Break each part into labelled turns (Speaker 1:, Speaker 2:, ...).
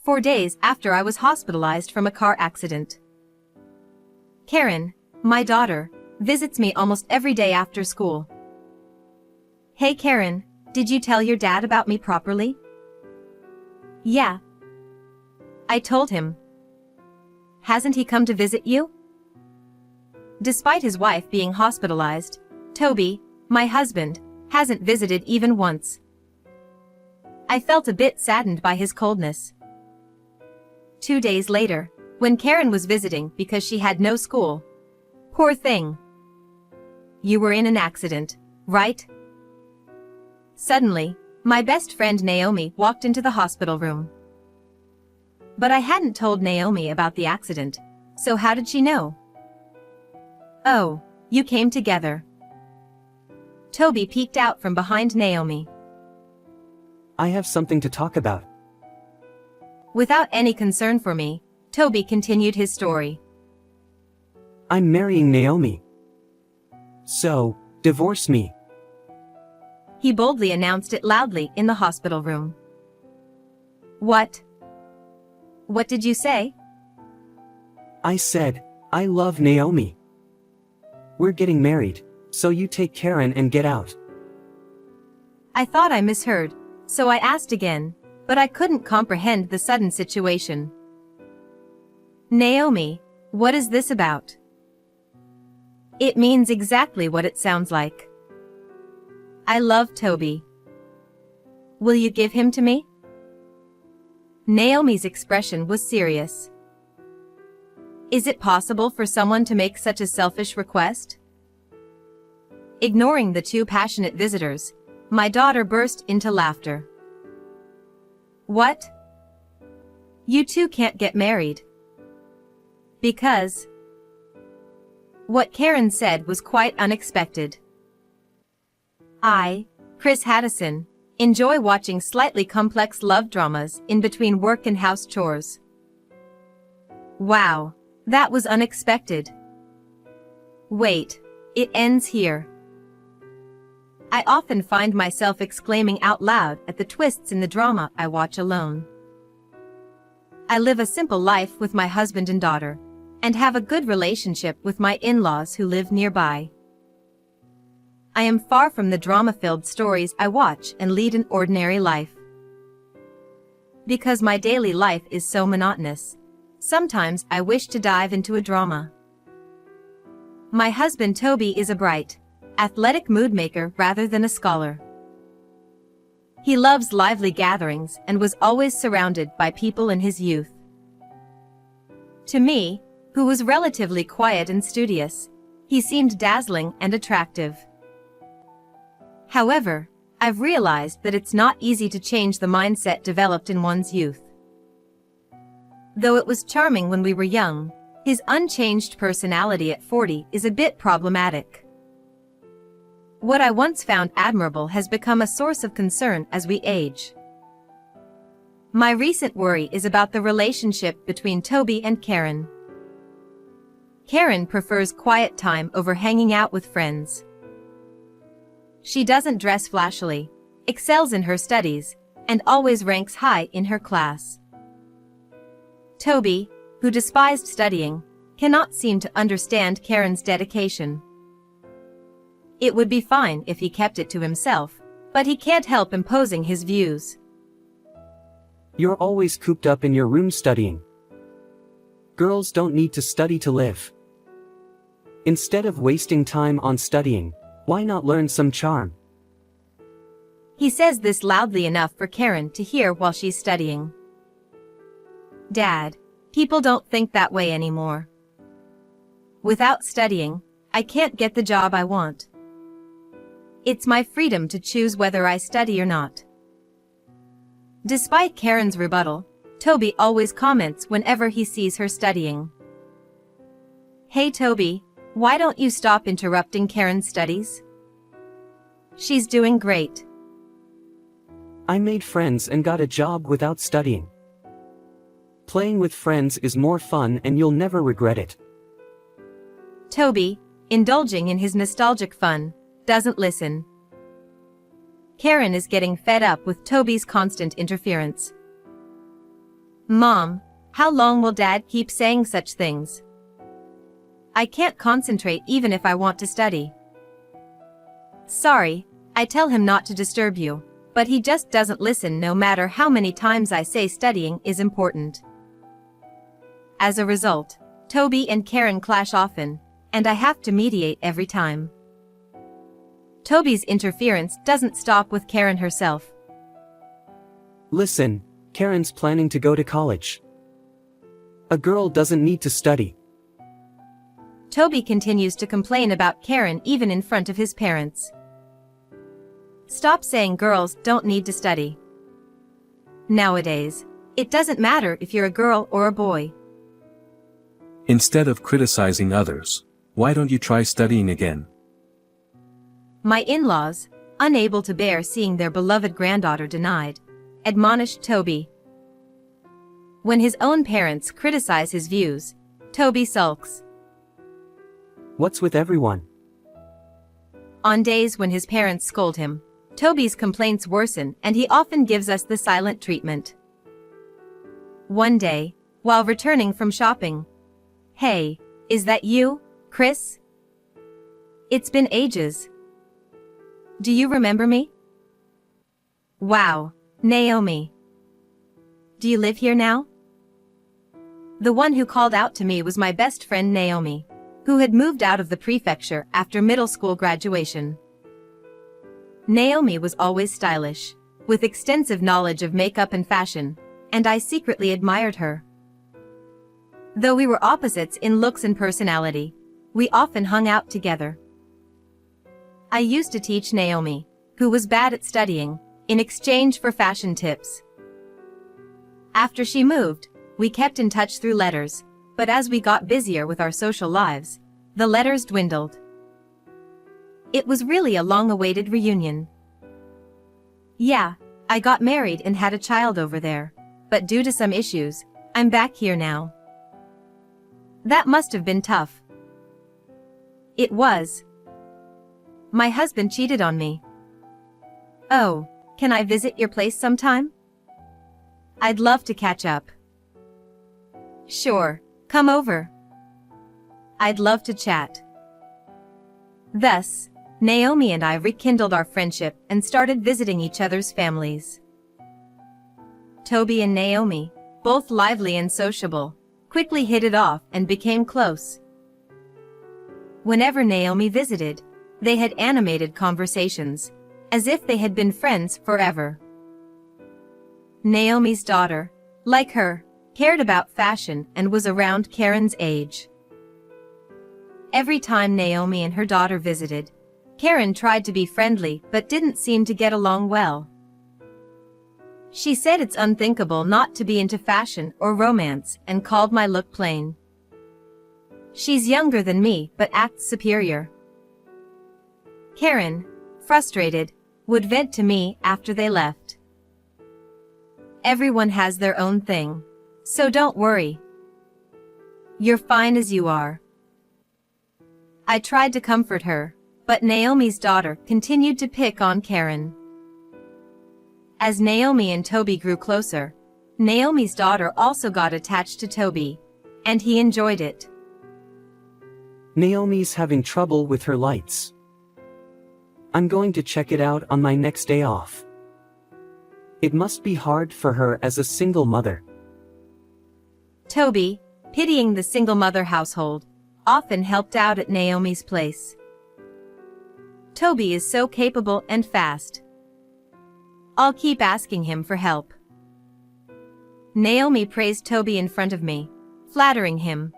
Speaker 1: 4 days after I was hospitalized from a car accident. Karen, my daughter, visits me almost every day after school. Hey Karen, did you tell your dad about me properly? Yeah. I told him. Hasn't he come to visit you? Despite his wife being hospitalized, Toby, my husband, hasn't visited even once. I felt a bit saddened by his coldness. 2 days later, when Karen was visiting because she had no school. Poor thing. You were in an accident, right? Suddenly, my best friend Naomi walked into the hospital room. But I hadn't told Naomi about the accident, so how did she know? Oh, you came together. Toby peeked out from behind Naomi.
Speaker 2: I have something to talk about.
Speaker 1: Without any concern for me, Toby continued his story.
Speaker 2: I'm marrying Naomi. So, divorce me.
Speaker 1: He boldly announced it loudly in the hospital room. What? What did you say?
Speaker 2: I said, I love Naomi. We're getting married, so you take Karen and get out.
Speaker 1: I thought I misheard, so I asked again, but I couldn't comprehend the sudden situation. Naomi, what is this about? It means exactly what it sounds like. I love Toby. Will you give him to me? Naomi's expression was serious. Is it possible for someone to make such a selfish request? Ignoring the two passionate visitors, my daughter burst into laughter. What? You two can't get married. Because... What Karen said was quite unexpected. I, Chris Haddison, enjoy watching slightly complex love dramas in between work and house chores. Wow, that was unexpected. Wait, it ends here. I often find myself exclaiming out loud at the twists in the drama I watch alone. I live a simple life with my husband and daughter, and have a good relationship with my in-laws who live nearby. I am far from the drama-filled stories I watch and lead an ordinary life. Because my daily life is so monotonous, sometimes I wish to dive into a drama. My husband Toby is a bright, athletic mood-maker rather than a scholar. He loves lively gatherings and was always surrounded by people in his youth. To me, who was relatively quiet and studious, he seemed dazzling and attractive. However, I've realized that it's not easy to change the mindset developed in one's youth. Though it was charming when we were young, his unchanged personality at 40 is a bit problematic. What I once found admirable has become a source of concern as we age. My recent worry is about the relationship between Toby and Karen. Karen prefers quiet time over hanging out with friends. She doesn't dress flashily, excels in her studies, and always ranks high in her class. Toby, who despised studying, cannot seem to understand Karen's dedication. It would be fine if he kept it to himself, but he can't help imposing his views.
Speaker 2: You're always cooped up in your room studying. Girls don't need to study to live. Instead of wasting time on studying, why not learn some charm?
Speaker 1: He says this loudly enough for Karen to hear while she's studying. Dad, people don't think that way anymore. Without studying, I can't get the job I want. It's my freedom to choose whether I study or not. Despite Karen's rebuttal, Toby always comments whenever he sees her studying. Hey Toby, why don't you stop interrupting Karen's studies? She's doing great.
Speaker 2: I made friends and got a job without studying. Playing with friends is more fun and you'll never regret it.
Speaker 1: Toby, indulging in his nostalgic fun, doesn't listen. Karen is getting fed up with Toby's constant interference. Mom, how long will Dad keep saying such things? I can't concentrate even if I want to study. Sorry, I tell him not to disturb you, but he just doesn't listen no matter how many times I say studying is important. As a result, Toby and Karen clash often, and I have to mediate every time. Toby's interference doesn't stop with Karen herself.
Speaker 2: Listen, Karen's planning to go to college. A girl doesn't need to study.
Speaker 1: Toby continues to complain about Karen even in front of his parents. Stop saying girls don't need to study. Nowadays, it doesn't matter if you're a girl or a boy.
Speaker 3: Instead of criticizing others, why don't you try studying again?
Speaker 1: My in-laws, unable to bear seeing their beloved granddaughter denied, admonished Toby. When his own parents criticize his views, Toby sulks.
Speaker 2: What's with everyone?
Speaker 1: On days when his parents scold him, Toby's complaints worsen and he often gives us the silent treatment. One day, while returning from shopping, "Hey, is that you, Chris? It's been ages. Do you remember me? Wow, Naomi. Do you live here now?" The one who called out to me was my best friend Naomi, who had moved out of the prefecture after middle school graduation. Naomi was always stylish, with extensive knowledge of makeup and fashion, and I secretly admired her. Though we were opposites in looks and personality, we often hung out together. I used to teach Naomi, who was bad at studying, in exchange for fashion tips. After she moved, we kept in touch through letters, but as we got busier with our social lives, the letters dwindled. It was really a long-awaited reunion. Yeah, I got married and had a child over there, but due to some issues, I'm back here now. That must have been tough. It was. My husband cheated on me. Oh, can I visit your place sometime? I'd love to catch up. Sure, come over. I'd love to chat. Thus, Naomi and I rekindled our friendship and started visiting each other's families. Toby and Naomi, both lively and sociable, quickly hit it off and became close. Whenever Naomi visited, they had animated conversations, as if they had been friends forever. Naomi's daughter, like her, cared about fashion and was around Karen's age. Every time Naomi and her daughter visited, Karen tried to be friendly but didn't seem to get along well. She said it's unthinkable not to be into fashion or romance and called my look plain. She's younger than me but acts superior. Karen, frustrated, would vent to me after they left. Everyone has their own thing, so don't worry. You're fine as you are. I tried to comfort her, but Naomi's daughter continued to pick on Karen. As Naomi and Toby grew closer, Naomi's daughter also got attached to Toby, and he enjoyed it.
Speaker 2: Naomi's having trouble with her lights. I'm going to check it out on my next day off. It must be hard for her as a single mother.
Speaker 1: Toby, pitying the single mother household, often helped out at Naomi's place. Toby is so capable and fast. I'll keep asking him for help. Naomi praised Toby in front of me, flattering him.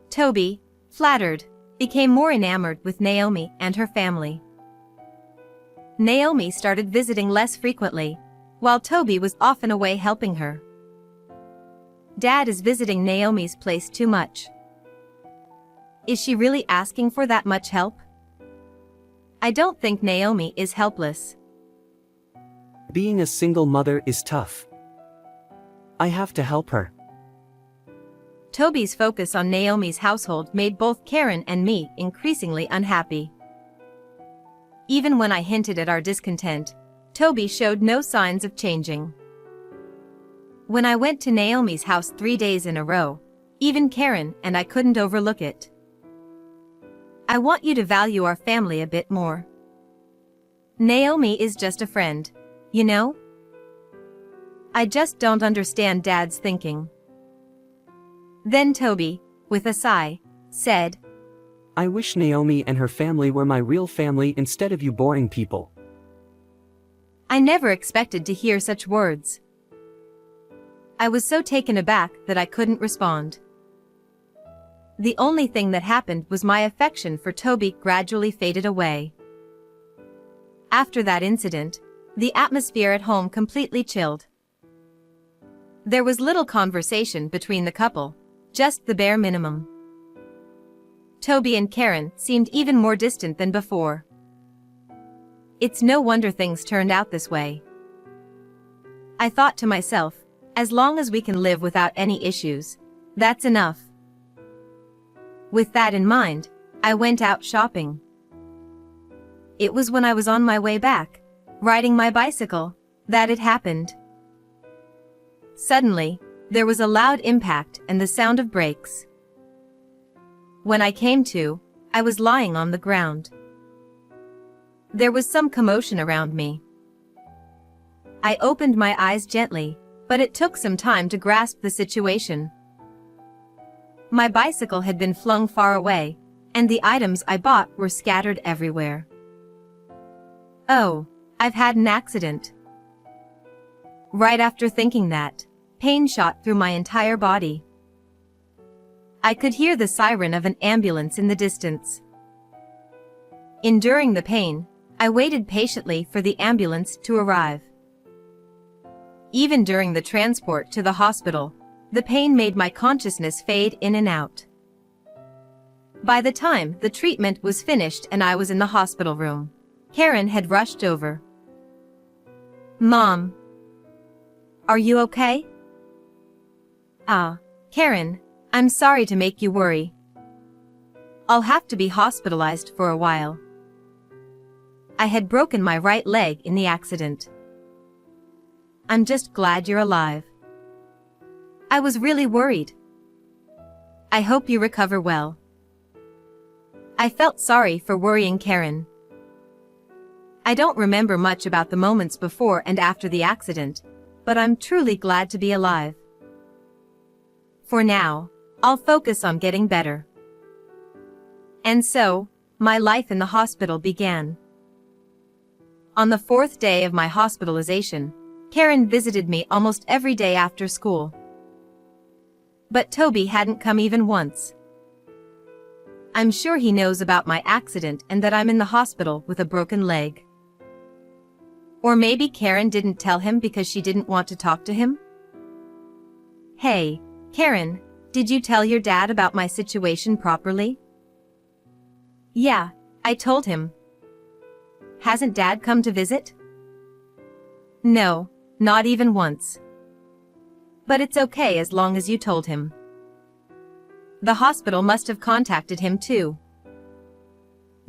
Speaker 1: Toby, flattered, became more enamored with Naomi and her family. Naomi started visiting less frequently, while Toby was often away helping her. Dad is visiting Naomi's place too much. Is she really asking for that much help? I don't think Naomi is helpless.
Speaker 2: Being a single mother is tough. I have to help her.
Speaker 1: Toby's focus on Naomi's household made both Karen and me increasingly unhappy. Even when I hinted at our discontent, Toby showed no signs of changing. When I went to Naomi's house 3 days in a row, even Karen and I couldn't overlook it. I want you to value our family a bit more. Naomi is just a friend, you know? I just don't understand Dad's thinking. Then Toby, with a sigh, said,
Speaker 2: I wish Naomi and her family were my real family instead of you boring people.
Speaker 1: I never expected to hear such words. I was so taken aback that I couldn't respond. The only thing that happened was my affection for Toby gradually faded away. After that incident, the atmosphere at home completely chilled. There was little conversation between the couple, just the bare minimum. Toby and Karen seemed even more distant than before. It's no wonder things turned out this way. I thought to myself, as long as we can live without any issues, that's enough. With that in mind, I went out shopping. It was when I was on my way back, riding my bicycle, that it happened. Suddenly, there was a loud impact and the sound of brakes. When I came to, I was lying on the ground. There was some commotion around me. I opened my eyes gently, but it took some time to grasp the situation. My bicycle had been flung far away, and the items I bought were scattered everywhere. Oh, I've had an accident. Right after thinking that, pain shot through my entire body. I could hear the siren of an ambulance in the distance. Enduring the pain, I waited patiently for the ambulance to arrive. Even during the transport to the hospital, the pain made my consciousness fade in and out. By the time the treatment was finished and I was in the hospital room, Karen had rushed over. Mom, are you okay? Karen, I'm sorry to make you worry. I'll have to be hospitalized for a while. I had broken my right leg in the accident. I'm just glad you're alive. I was really worried. I hope you recover well. I felt sorry for worrying Karen. I don't remember much about the moments before and after the accident, but I'm truly glad to be alive. For now, I'll focus on getting better. And so, my life in the hospital began. On the 4th day of my hospitalization, Karen visited me almost every day after school. But Toby hadn't come even once. I'm sure he knows about my accident and that I'm in the hospital with a broken leg. Or maybe Karen didn't tell him because she didn't want to talk to him? Hey, Karen, did you tell your dad about my situation properly? Yeah, I told him. Hasn't Dad come to visit? No, not even once. But it's okay as long as you told him. The hospital must have contacted him too.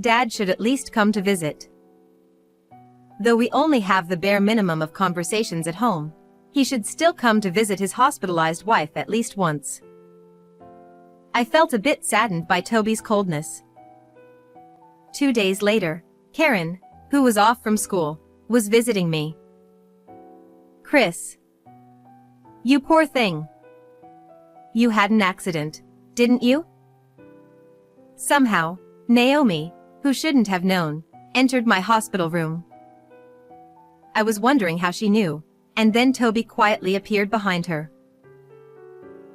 Speaker 1: Dad should at least come to visit. Though we only have the bare minimum of conversations at home, he should still come to visit his hospitalized wife at least once. I felt a bit saddened by Toby's coldness. 2 days later, Karen, who was off from school, was visiting me. Chris. You poor thing. You had an accident, didn't you? Somehow, Naomi, who shouldn't have known, entered my hospital room. I was wondering how she knew, and then Toby quietly appeared behind her.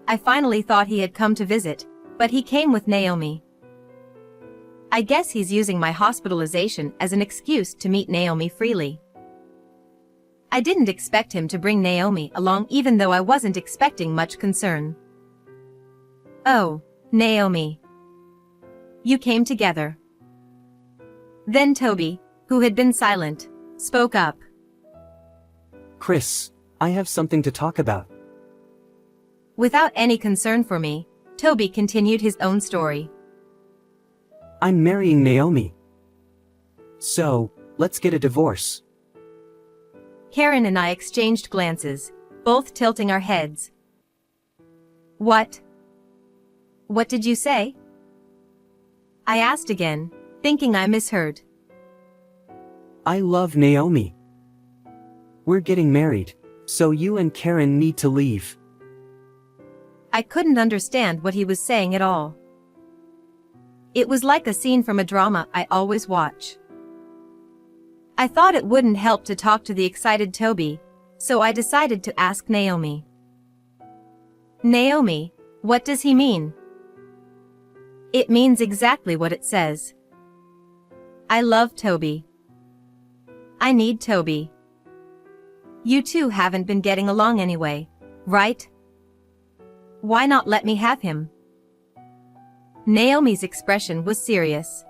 Speaker 1: I finally thought he had come to visit, but he came with Naomi. I guess he's using my hospitalization as an excuse to meet Naomi freely. I didn't expect him to bring Naomi along even though I wasn't expecting much concern. Oh, Naomi. You came together. Then Toby, who had been silent, spoke up.
Speaker 2: Chris, I have something to talk about.
Speaker 1: Without any concern for me, Toby continued his own story.
Speaker 2: I'm marrying Naomi. So, let's get a divorce.
Speaker 1: Karen and I exchanged glances, both tilting our heads. What? What did you say? I asked again, thinking I misheard.
Speaker 2: I love Naomi. We're getting married, so you and Karen need to leave.
Speaker 1: I couldn't understand what he was saying at all. It was like a scene from a drama I always watch. I thought it wouldn't help to talk to the excited Toby, so I decided to ask Naomi. Naomi, what does he mean? It means exactly what it says. I love Toby. I need Toby. You two haven't been getting along anyway, right? Why not let me have him? Naomi's expression was serious.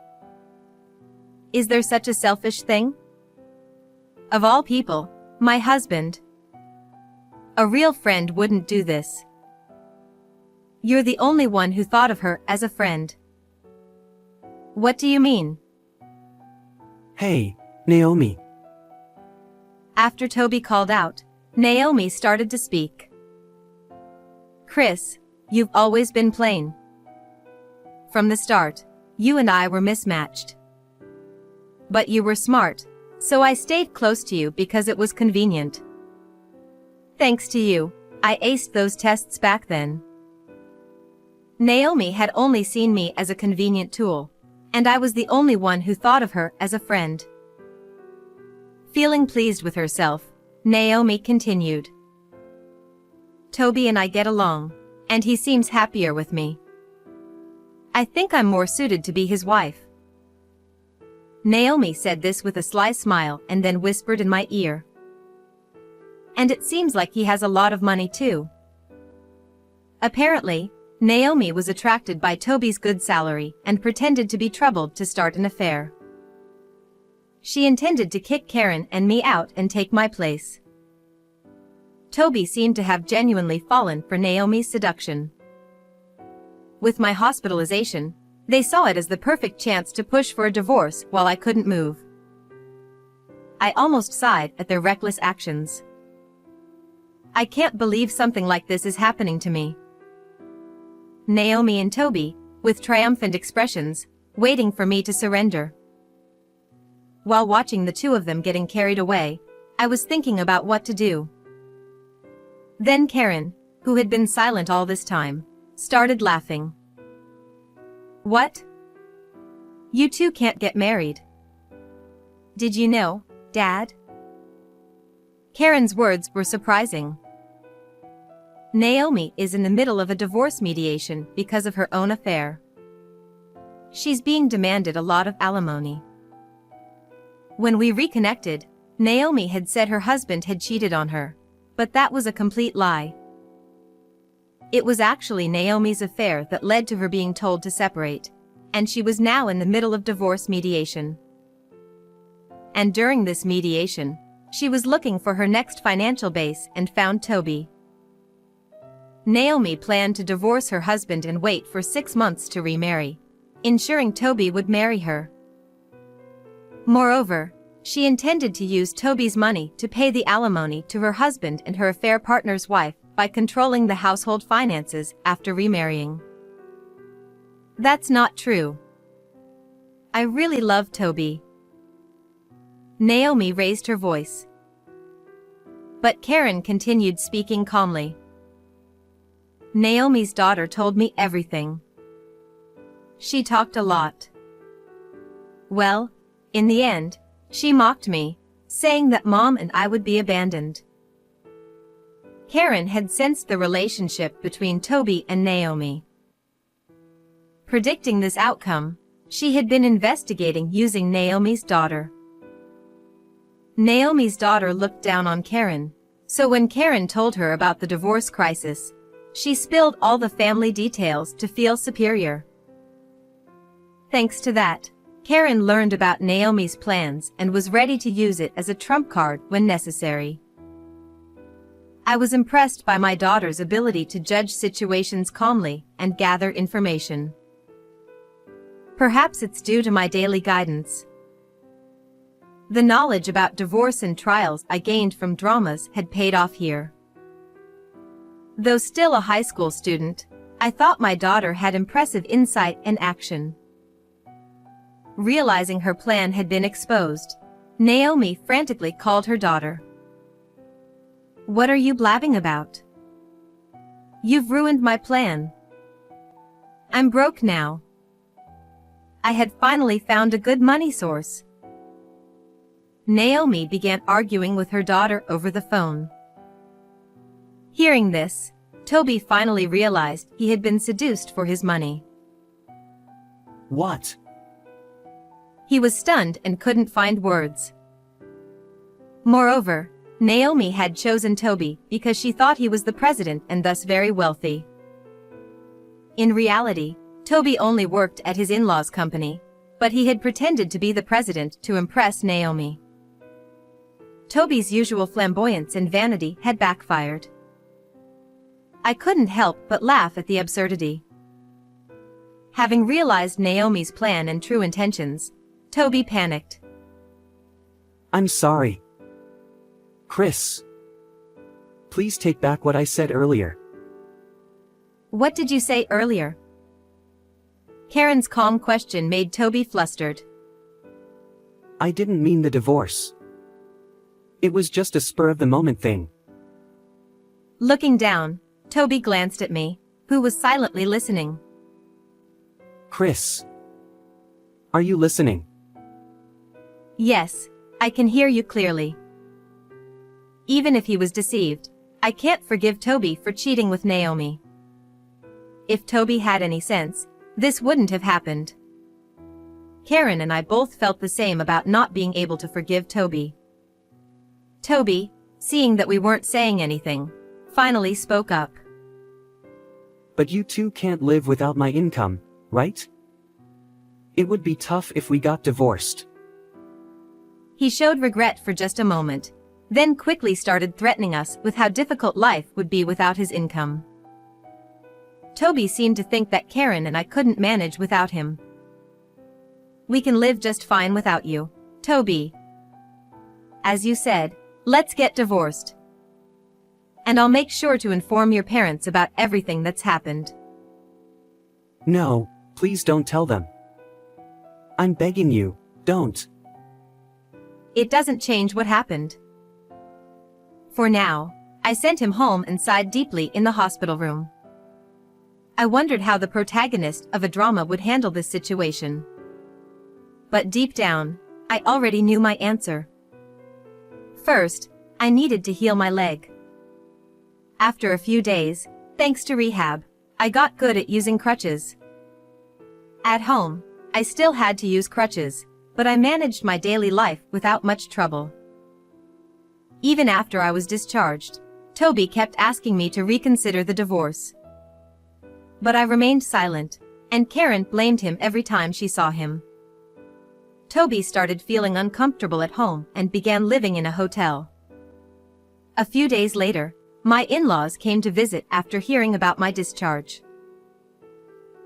Speaker 1: Is there such a selfish thing? Of all people, my husband. A real friend wouldn't do this. You're the only one who thought of her as a friend. What do you mean?
Speaker 2: Hey, Naomi.
Speaker 1: After Toby called out, Naomi started to speak. Chris, you've always been plain. From the start, you and I were mismatched. But you were smart, so I stayed close to you because it was convenient. Thanks to you, I aced those tests back then. Naomi had only seen me as a convenient tool, and I was the only one who thought of her as a friend. Feeling pleased with herself, Naomi continued. Toby and I get along, and he seems happier with me. I think I'm more suited to be his wife. Naomi said this with a sly smile and then whispered in my ear. And it seems like he has a lot of money too. Apparently, Naomi was attracted by Toby's good salary and pretended to be troubled to start an affair. She intended to kick Karen and me out and take my place. Toby seemed to have genuinely fallen for Naomi's seduction. With my hospitalization, they saw it as the perfect chance to push for a divorce while I couldn't move. I almost sighed at their reckless actions. I can't believe something like this is happening to me. Naomi and Toby, with triumphant expressions, waiting for me to surrender. While watching the two of them getting carried away, I was thinking about what to do. Then Karen, who had been silent all this time, started laughing. What? You two can't get married. Did you know, Dad? Karen's words were surprising. Naomi is in the middle of a divorce mediation because of her own affair. She's being demanded a lot of alimony. When we reconnected, Naomi had said her husband had cheated on her, but that was a complete lie. It was actually Naomi's affair that led to her being told to separate, and she was now in the middle of divorce mediation. And during this mediation, she was looking for her next financial base and found Toby. Naomi planned to divorce her husband and wait for 6 months to remarry, ensuring Toby would marry her. Moreover, she intended to use Toby's money to pay the alimony to her husband and her affair partner's wife by controlling the household finances after remarrying. That's not true. I really love Toby. Naomi raised her voice. But Karen continued speaking calmly. Naomi's daughter told me everything. She talked a lot. Well, in the end, she mocked me, saying that Mom and I would be abandoned. Karen had sensed the relationship between Toby and Naomi. Predicting this outcome, she had been investigating using Naomi's daughter. Naomi's daughter looked down on Karen, so when Karen told her about the divorce crisis, she spilled all the family details to feel superior. Thanks to that, Karen learned about Naomi's plans and was ready to use it as a trump card when necessary. I was impressed by my daughter's ability to judge situations calmly and gather information. Perhaps it's due to my daily guidance. The knowledge about divorce and trials I gained from dramas had paid off here. Though still a high school student, I thought my daughter had impressive insight and action. Realizing her plan had been exposed, Naomi frantically called her daughter. "What are you blabbing about? You've ruined my plan. I'm broke now. I had finally found a good money source." Naomi began arguing with her daughter over the phone. Hearing this, Toby finally realized he had been seduced for his money.
Speaker 2: What?
Speaker 1: He was stunned and couldn't find words. Moreover, Naomi had chosen Toby because she thought he was the president and thus very wealthy. In reality, Toby only worked at his in-laws' company, but he had pretended to be the president to impress Naomi. Toby's usual flamboyance and vanity had backfired. I couldn't help but laugh at the absurdity. Having realized Naomi's plan and true intentions, Toby panicked.
Speaker 2: I'm sorry. Chris. Please take back what I said earlier.
Speaker 1: What did you say earlier? Karen's calm question made Toby flustered.
Speaker 2: I didn't mean the divorce. It was just a spur-of-the-moment thing.
Speaker 1: Looking down, Toby glanced at me, who was silently listening.
Speaker 2: Chris. Are you listening?
Speaker 1: Yes, I can hear you clearly. Even if he was deceived, I can't forgive Toby for cheating with Naomi. If Toby had any sense, this wouldn't have happened. Karen and I both felt the same about not being able to forgive Toby. Toby, seeing that we weren't saying anything, finally spoke up.
Speaker 2: But you two can't live without my income, right? It would be tough if we got divorced.
Speaker 1: He showed regret for just a moment, then quickly started threatening us with how difficult life would be without his income. Toby seemed to think that Karen and I couldn't manage without him. We can live just fine without you, Toby. As you said, let's get divorced. And I'll make sure to inform your parents about everything that's happened.
Speaker 2: No, please don't tell them. I'm begging you, don't.
Speaker 1: It doesn't change what happened. For now, I sent him home and sighed deeply in the hospital room. I wondered how the protagonist of a drama would handle this situation. But deep down, I already knew my answer. First, I needed to heal my leg. After a few days, thanks to rehab, I got good at using crutches. At home, I still had to use crutches, but I managed my daily life without much trouble. Even after I was discharged, Toby kept asking me to reconsider the divorce. But I remained silent, and Karen blamed him every time she saw him. Toby started feeling uncomfortable at home and began living in a hotel. A few days later, my in-laws came to visit after hearing about my discharge.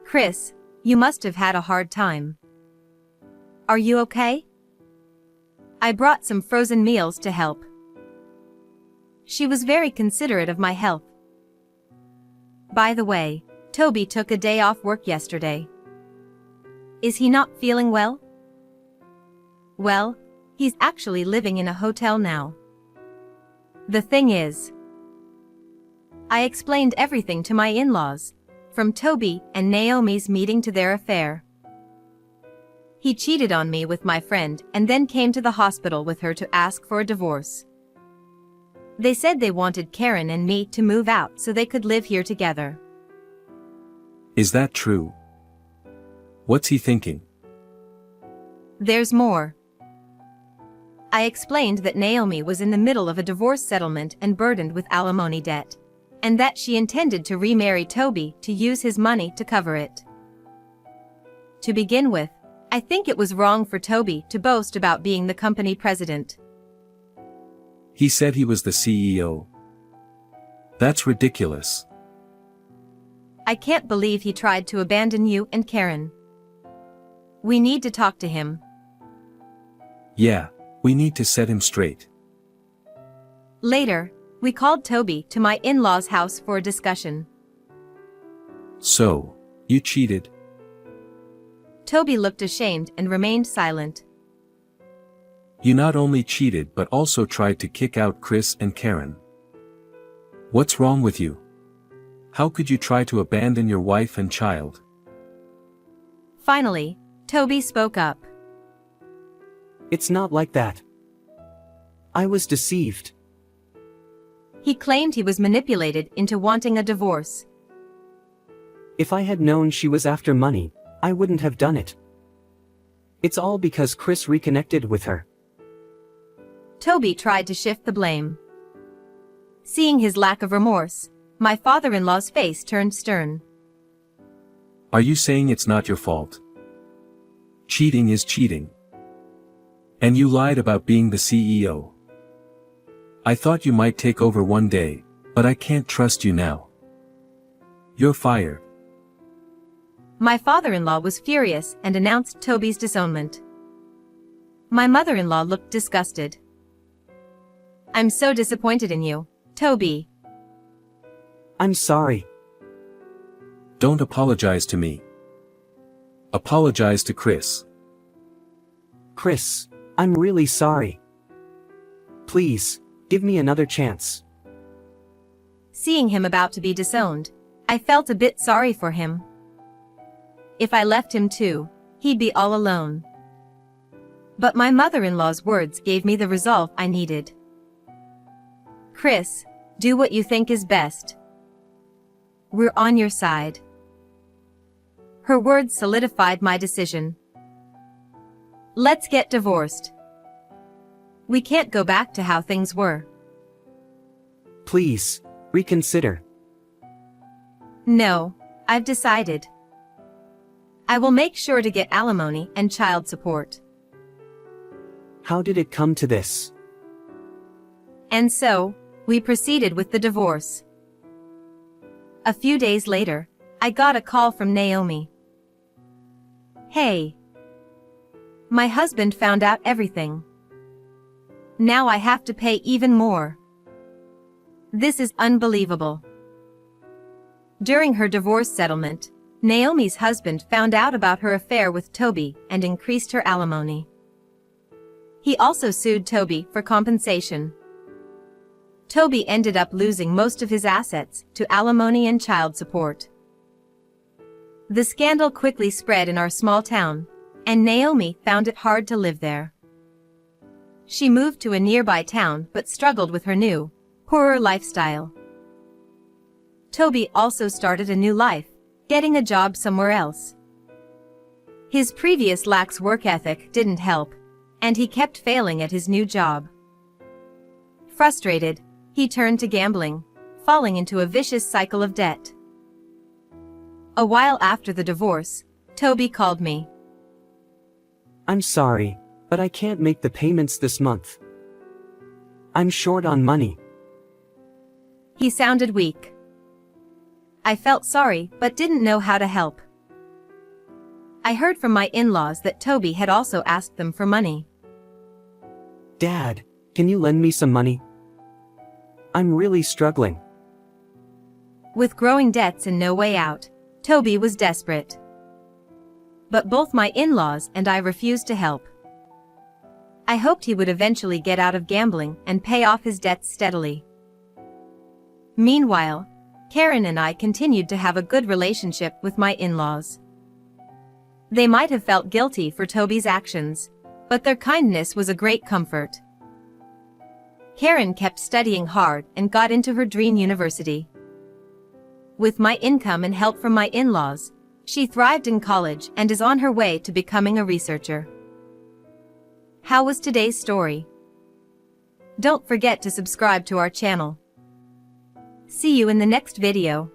Speaker 1: Chris, you must have had a hard time. Are you okay? I brought some frozen meals to help. She was very considerate of my health. By the way, Toby took a day off work yesterday. Is he not feeling well? Well, he's actually living in a hotel now. The thing is, I explained everything to my in-laws, from Toby and Naomi's meeting to their affair. He cheated on me with my friend and then came to the hospital with her to ask for a divorce. They said they wanted Karen and me to move out so they could live here together.
Speaker 3: Is that true? What's he thinking?
Speaker 1: There's more. I explained that Naomi was in the middle of a divorce settlement and burdened with alimony debt, and that she intended to remarry Toby to use his money to cover it. To begin with, I think it was wrong for Toby to boast about being the company president.
Speaker 3: He said he was the CEO. That's ridiculous.
Speaker 1: I can't believe he tried to abandon you and Karen. We need to talk to him.
Speaker 3: Yeah, we need to set him straight.
Speaker 1: Later, we called Toby to my in-laws' house for a discussion.
Speaker 3: So, you cheated?
Speaker 1: Toby looked ashamed and remained silent.
Speaker 3: You not only cheated but also tried to kick out Chris and Karen. What's wrong with you? How could you try to abandon your wife and child?
Speaker 1: Finally, Toby spoke up.
Speaker 2: It's not like that. I was deceived.
Speaker 1: He claimed he was manipulated into wanting a divorce.
Speaker 2: If I had known she was after money, I wouldn't have done it. It's all because Chris reconnected with her.
Speaker 1: Toby tried to shift the blame. Seeing his lack of remorse, my father-in-law's face turned stern.
Speaker 3: Are you saying it's not your fault? Cheating is cheating. And you lied about being the CEO. I thought you might take over one day, but I can't trust you now. You're fired.
Speaker 1: My father-in-law was furious and announced Toby's disownment. My mother-in-law looked disgusted. I'm so disappointed in you, Toby.
Speaker 2: I'm sorry.
Speaker 3: Don't apologize to me. Apologize to Chris.
Speaker 2: Chris, I'm really sorry. Please, give me another chance.
Speaker 1: Seeing him about to be disowned, I felt a bit sorry for him. If I left him too, he'd be all alone. But my mother-in-law's words gave me the resolve I needed. Chris, do what you think is best. We're on your side. Her words solidified my decision. Let's get divorced. We can't go back to how things were.
Speaker 2: Please, reconsider.
Speaker 1: No, I've decided. I will make sure to get alimony and child support.
Speaker 2: How did it come to this?
Speaker 1: And so, we proceeded with the divorce. A few days later, I got a call from Naomi. Hey. My husband found out everything. Now I have to pay even more. This is unbelievable. During her divorce settlement, Naomi's husband found out about her affair with Toby and increased her alimony. He also sued Toby for compensation. Toby ended up losing most of his assets to alimony and child support. The scandal quickly spread in our small town, and Naomi found it hard to live there. She moved to a nearby town but struggled with her new, poorer lifestyle. Toby also started a new life, getting a job somewhere else. His previous lax work ethic didn't help, and he kept failing at his new job. Frustrated, he turned to gambling, falling into a vicious cycle of debt. A while after the divorce, Toby called me.
Speaker 2: I'm sorry, but I can't make the payments this month. I'm short on money.
Speaker 1: He sounded weak. I felt sorry but didn't know how to help. I heard from my in-laws that Toby had also asked them for money.
Speaker 2: Dad, can you lend me some money? I'm really struggling.
Speaker 1: With growing debts and no way out, Toby was desperate. But both my in-laws and I refused to help. I hoped he would eventually get out of gambling and pay off his debts steadily. Meanwhile, Karen and I continued to have a good relationship with my in-laws. They might have felt guilty for Toby's actions, but their kindness was a great comfort. Karen kept studying hard and got into her dream university. With my income and help from my in-laws, she thrived in college and is on her way to becoming a researcher. How was today's story? Don't forget to subscribe to our channel. See you in the next video.